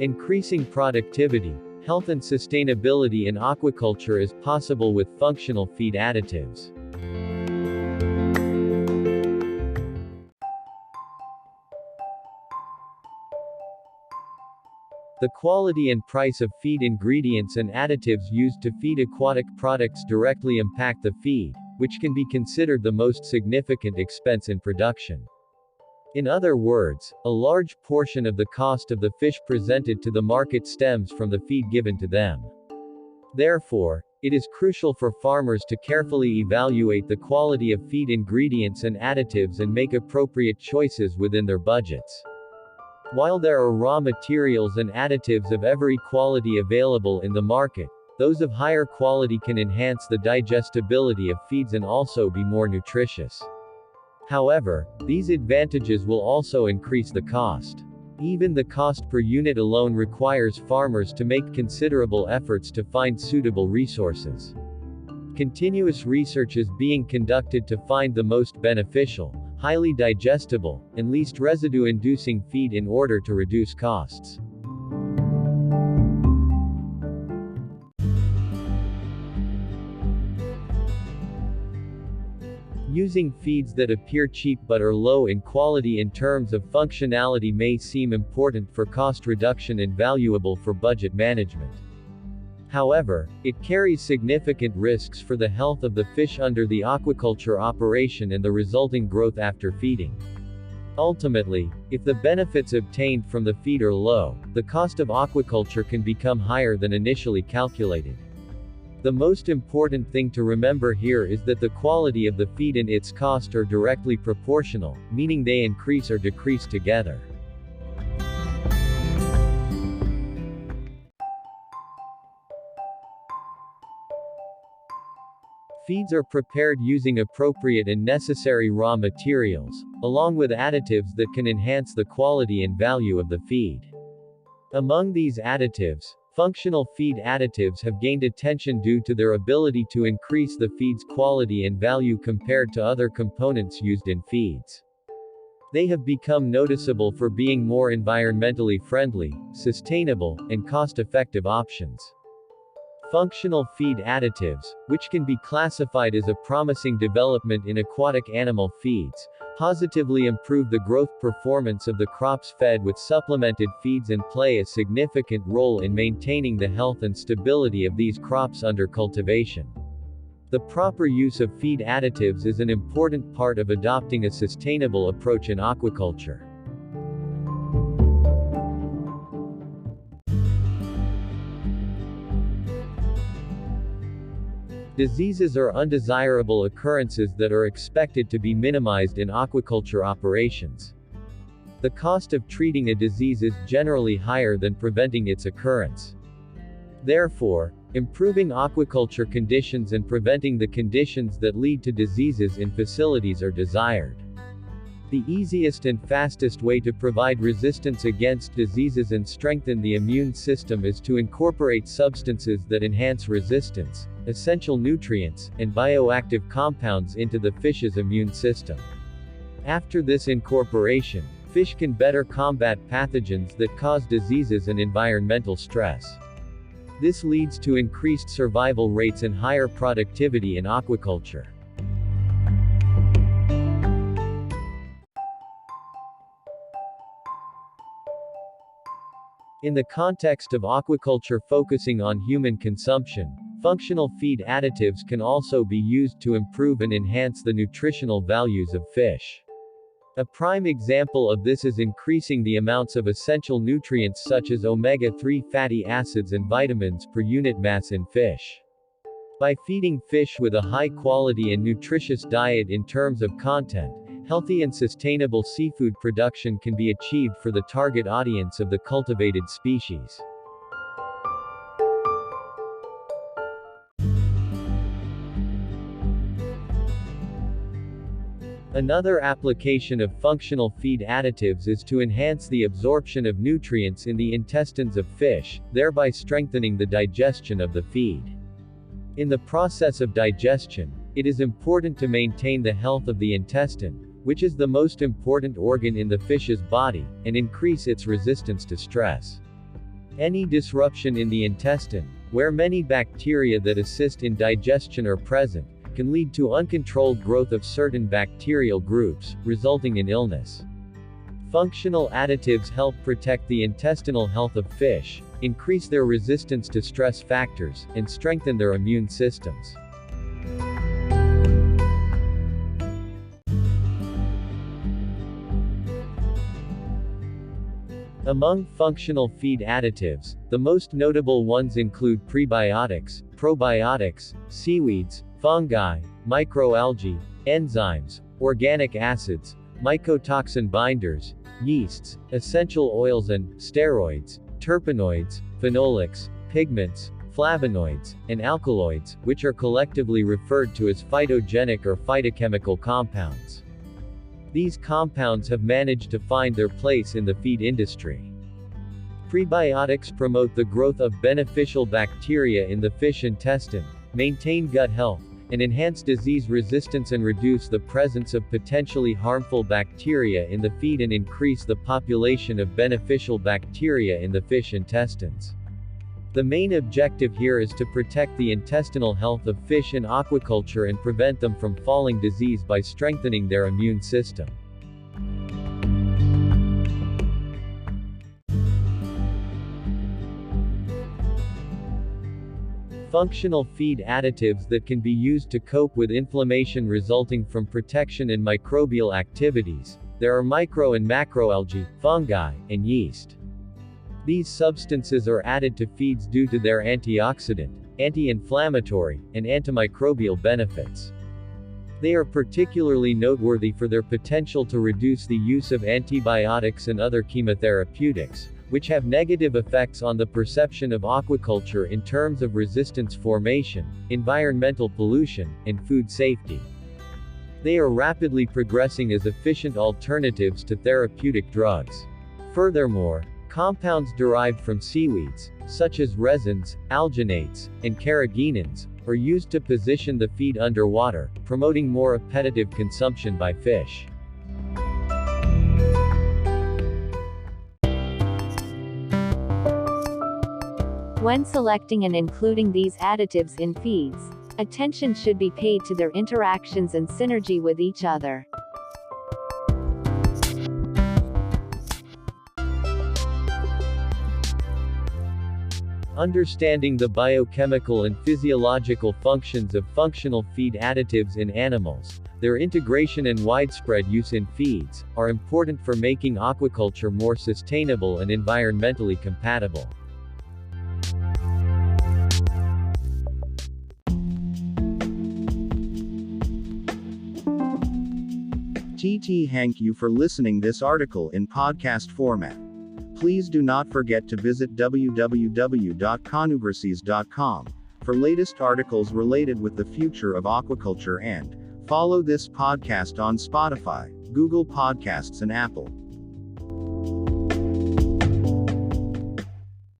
Increasing productivity, health and sustainability in aquaculture is possible with functional feed additives. The quality and price of feed ingredients and additives used to feed aquatic products directly impact the feed, which can be considered the most significant expense in production. In other words, a large portion of the cost of the fish presented to the market stems from the feed given to them. Therefore, it is crucial for farmers to carefully evaluate the quality of feed ingredients and additives and make appropriate choices within their budgets. While there are raw materials and additives of every quality available in the market, those of higher quality can enhance the digestibility of feeds and also be more nutritious. However, these advantages will also increase the cost. Even the cost per unit alone requires farmers to make considerable efforts to find suitable resources. Continuous research is being conducted to find the most beneficial, highly digestible, and least residue-inducing feed in order to reduce costs. Using feeds that appear cheap but are low in quality in terms of functionality may seem important for cost reduction and valuable for budget management. However, it carries significant risks for the health of the fish under the aquaculture operation and the resulting growth after feeding. Ultimately, if the benefits obtained from the feed are low, the cost of aquaculture can become higher than initially calculated. The most important thing to remember here is that the quality of the feed and its cost are directly proportional, meaning they increase or decrease together. Feeds are prepared using appropriate and necessary raw materials, along with additives that can enhance the quality and value of the feed. Among these additives, functional feed additives have gained attention due to their ability to increase the feed's quality and value compared to other components used in feeds. They have become noticeable for being more environmentally friendly, sustainable, and cost-effective options. Functional feed additives, which can be classified as a promising development in aquatic animal feeds, positively improve the growth performance of the crops fed with supplemented feeds and play a significant role in maintaining the health and stability of these crops under cultivation. The proper use of feed additives is an important part of adopting a sustainable approach in aquaculture. Diseases are undesirable occurrences that are expected to be minimized in aquaculture operations. The cost of treating a disease is generally higher than preventing its occurrence. Therefore, improving aquaculture conditions and preventing the conditions that lead to diseases in facilities are desired. The easiest and fastest way to provide resistance against diseases and strengthen the immune system is to incorporate substances that enhance resistance, essential nutrients, and bioactive compounds into the fish's immune system. After this incorporation, fish can better combat pathogens that cause diseases and environmental stress. This leads to increased survival rates and higher productivity in aquaculture. In the context of aquaculture focusing on human consumption, functional feed additives can also be used to improve and enhance the nutritional values of fish. A prime example of this is increasing the amounts of essential nutrients such as omega-3 fatty acids and vitamins per unit mass in fish. By feeding fish with a high-quality and nutritious diet in terms of content, healthy and sustainable seafood production can be achieved for the target audience of the cultivated species. Another application of functional feed additives is to enhance the absorption of nutrients in the intestines of fish, thereby strengthening the digestion of the feed. In the process of digestion, it is important to maintain the health of the intestine, which is the most important organ in the fish's body, and increase its resistance to stress. Any disruption in the intestine, where many bacteria that assist in digestion are present, can lead to uncontrolled growth of certain bacterial groups, resulting in illness. Functional additives help protect the intestinal health of fish, increase their resistance to stress factors, and strengthen their immune systems. Among functional feed additives, the most notable ones include prebiotics, probiotics, seaweeds, fungi, microalgae, enzymes, organic acids, mycotoxin binders, yeasts, essential oils and steroids, terpenoids, phenolics, pigments, flavonoids, and alkaloids, which are collectively referred to as phytogenic or phytochemical compounds. These compounds have managed to find their place in the feed industry. Prebiotics promote the growth of beneficial bacteria in the fish intestine, maintain gut health, and enhance disease resistance and reduce the presence of potentially harmful bacteria in the feed and increase the population of beneficial bacteria in the fish intestines. The main objective here is to protect the intestinal health of fish in aquaculture and prevent them from falling disease by strengthening their immune system. Functional feed additives that can be used to cope with inflammation resulting from protection and microbial activities. There are micro and macroalgae, fungi, and yeast. These substances are added to feeds due to their antioxidant, anti-inflammatory, and antimicrobial benefits. They are particularly noteworthy for their potential to reduce the use of antibiotics and other chemotherapeutics, which have negative effects on the perception of aquaculture in terms of resistance formation, environmental pollution, and food safety. They are rapidly progressing as efficient alternatives to therapeutic drugs. Furthermore, compounds derived from seaweeds, such as resins, alginates, and carrageenans, are used to position the feed underwater, promoting more appetitive consumption by fish. When selecting and including these additives in feeds, attention should be paid to their interactions and synergy with each other. Understanding the biochemical and physiological functions of functional feed additives in animals, their integration and widespread use in feeds, are important for making aquaculture more sustainable and environmentally compatible. Thank you for listening this article in podcast format. Please do not forget to visit www.conuverses.com for latest articles related with the future of aquaculture and follow this podcast on Spotify, Google Podcasts and Apple.